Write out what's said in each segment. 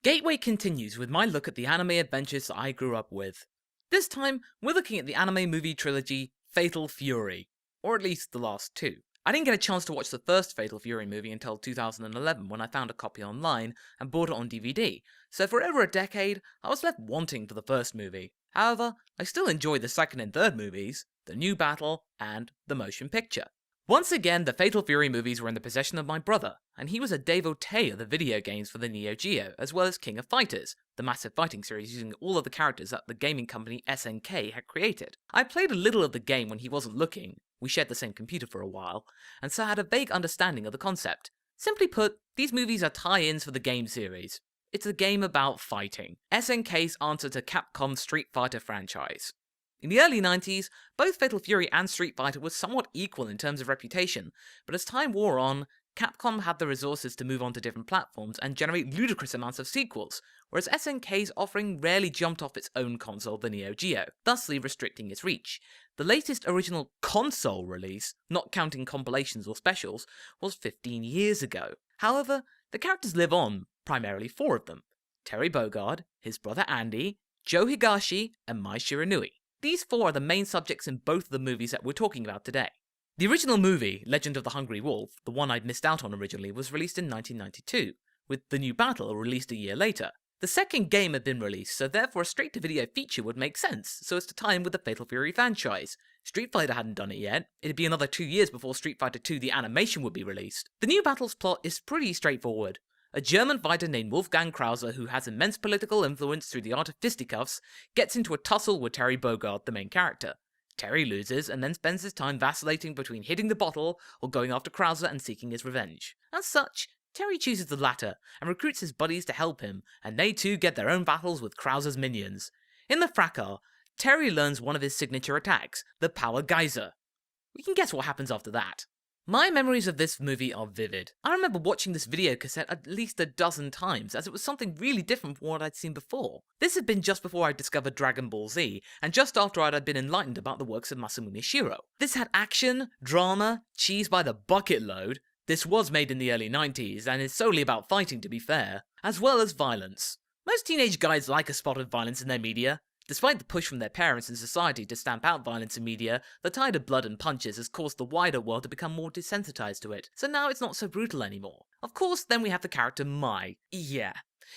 Gateway continues with my look at the anime adventures I grew up with. This time, we're looking at the anime movie trilogy Fatal Fury, or at least the last two. I didn't get a chance to watch the first Fatal Fury movie until 2011 when I found a copy online and bought it on DVD, so for over a decade, I was left wanting for the first movie. However, I still enjoyed the second and third movies, the new battle, and the motion picture. Once again, the Fatal Fury movies were in the possession of my brother, and he was a devotee of the video games for the Neo Geo, as well as King of Fighters, the massive fighting series using all of the characters that the gaming company SNK had created. I played a little of the game when he wasn't looking, we shared the same computer for a while, and so I had a vague understanding of the concept. Simply put, these movies are tie-ins for the game series. It's a game about fighting, SNK's answer to Capcom's Street Fighter franchise. In the early 90s, both Fatal Fury and Street Fighter were somewhat equal in terms of reputation, but as time wore on, Capcom had the resources to move on to different platforms and generate ludicrous amounts of sequels, whereas SNK's offering rarely jumped off its own console, the Neo Geo, thusly restricting its reach. The latest original console release, not counting compilations or specials, was 15 years ago. However, the characters live on, primarily four of them: Terry Bogard, his brother Andy, Joe Higashi, and Mai Shiranui. These four are the main subjects in both of the movies that we're talking about today. The original movie, Legend of the Hungry Wolf, the one I'd missed out on originally, was released in 1992, with The New Battle released a year later. The second game had been released, so therefore a straight-to-video feature would make sense, so as to tie in with the Fatal Fury franchise. Street Fighter hadn't done it yet, it'd be another 2 years before Street Fighter 2 the animation would be released. The New Battle's plot is pretty straightforward. A German fighter named Wolfgang Krauser, who has immense political influence through the art of fisticuffs, gets into a tussle with Terry Bogard, the main character. Terry loses and then spends his time vacillating between hitting the bottle or going after Krauser and seeking his revenge. As such, Terry chooses the latter and recruits his buddies to help him, and they too get their own battles with Krauser's minions. In the fracas, Terry learns one of his signature attacks, the Power Geyser. We can guess what happens after that. My memories of this movie are vivid. I remember watching this video cassette at least a dozen times, as it was something really different from what I'd seen before. This had been just before I discovered Dragon Ball Z, and just after I had been enlightened about the works of Masamune Shirow. This had action, drama, cheese by the bucket load. This was made in the early 90s, and is solely about fighting to be fair, as well as violence. Most teenage guys like a spot of violence in their media. Despite the push from their parents and society to stamp out violence in media, the tide of blood and punches has caused the wider world to become more desensitized to it, so now it's not so brutal anymore. Of course, then we have the character Mai. Yeah,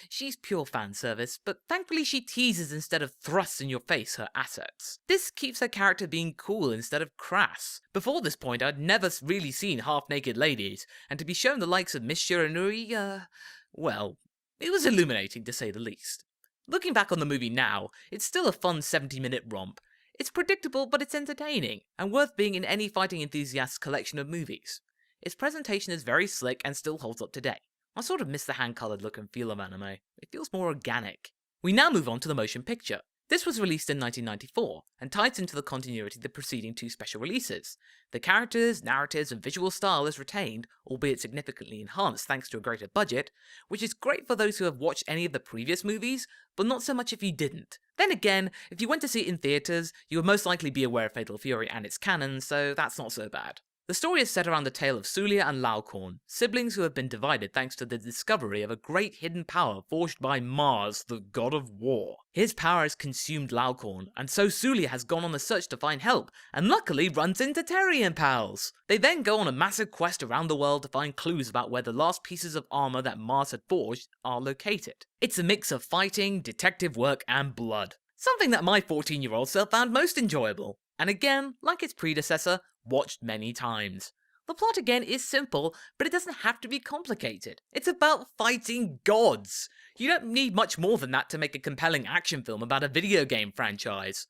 she's pure fan service, but thankfully she teases instead of thrusts in your face her assets. This keeps her character being cool instead of crass. Before this point, I'd never really seen half-naked ladies, and to be shown the likes of Miss Shiranui, well, it was illuminating to say the least. Looking back on the movie now, it's still a fun 70-minute romp. It's predictable, but it's entertaining, and worth being in any fighting enthusiast's collection of movies. Its presentation is very slick and still holds up today. I sort of miss the hand-coloured look and feel of anime. It feels more organic. We now move on to the motion picture. This was released in 1994, and ties into the continuity of the preceding two special releases. The characters, narratives, and visual style is retained, albeit significantly enhanced thanks to a greater budget, which is great for those who have watched any of the previous movies, but not so much if you didn't. Then again, if you went to see it in theatres, you would most likely be aware of Fatal Fury and its canon, so that's not so bad. The story is set around the tale of Sulia and Laocoon, siblings who have been divided thanks to the discovery of a great hidden power forged by Mars, the god of war. His power has consumed Laocoon, and so Sulia has gone on a search to find help, and luckily runs into Terry and pals. They then go on a massive quest around the world to find clues about where the last pieces of armor that Mars had forged are located. It's a mix of fighting, detective work, and blood. Something that my 14-year-old self found most enjoyable. And again, like its predecessor, watched many times. The plot again is simple, but it doesn't have to be complicated. It's about fighting gods. You don't need much more than that to make a compelling action film about a video game franchise.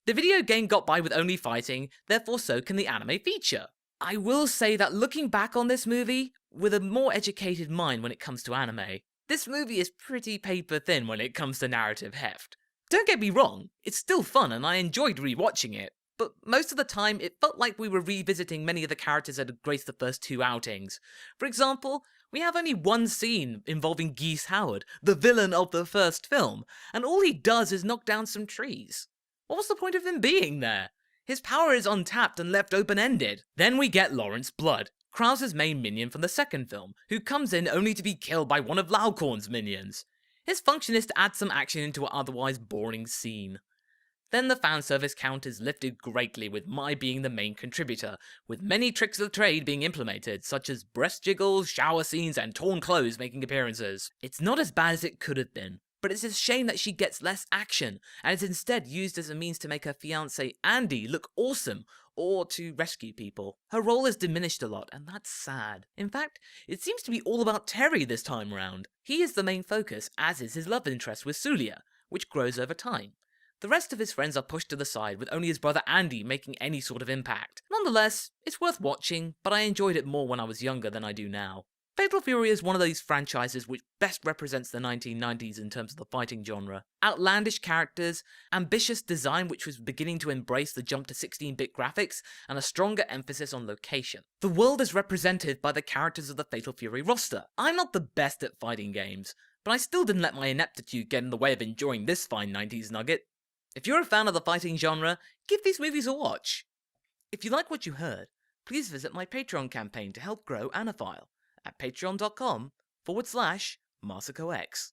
The video game got by with only fighting, therefore so can the anime feature. I will say that looking back on this movie, with a more educated mind when it comes to anime, this movie is pretty paper thin when it comes to narrative heft. Don't get me wrong, it's still fun and I enjoyed rewatching it. But most of the time, it felt like we were revisiting many of the characters that had graced the first two outings. For example, we have only one scene involving Geese Howard, the villain of the first film, and all he does is knock down some trees. What was the point of him being there? His power is untapped and left open-ended. Then we get Lawrence Blood, Krauser's main minion from the second film, who comes in only to be killed by one of Laocoon's minions. His function is to add some action into an otherwise boring scene. Then the fan service count is lifted greatly with Mai being the main contributor, with many tricks of the trade being implemented, such as breast jiggles, shower scenes, and torn clothes making appearances. It's not as bad as it could have been, but it's a shame that she gets less action, and is instead used as a means to make her fiancé Andy look awesome, or to rescue people. Her role is diminished a lot, and that's sad. In fact, it seems to be all about Terry this time round. He is the main focus, as is his love interest with Sulia, which grows over time. The rest of his friends are pushed to the side, with only his brother Andy making any sort of impact. Nonetheless, it's worth watching, but I enjoyed it more when I was younger than I do now. Fatal Fury is one of those franchises which best represents the 1990s in terms of the fighting genre. Outlandish characters, ambitious design which was beginning to embrace the jump to 16-bit graphics, and a stronger emphasis on location. The world is represented by the characters of the Fatal Fury roster. I'm not the best at fighting games, but I still didn't let my ineptitude get in the way of enjoying this fine 90s nugget. If you're a fan of the fighting genre, give these movies a watch. If you like what you heard, please visit my Patreon campaign to help grow Anifile at patreon.com/MarsicoX.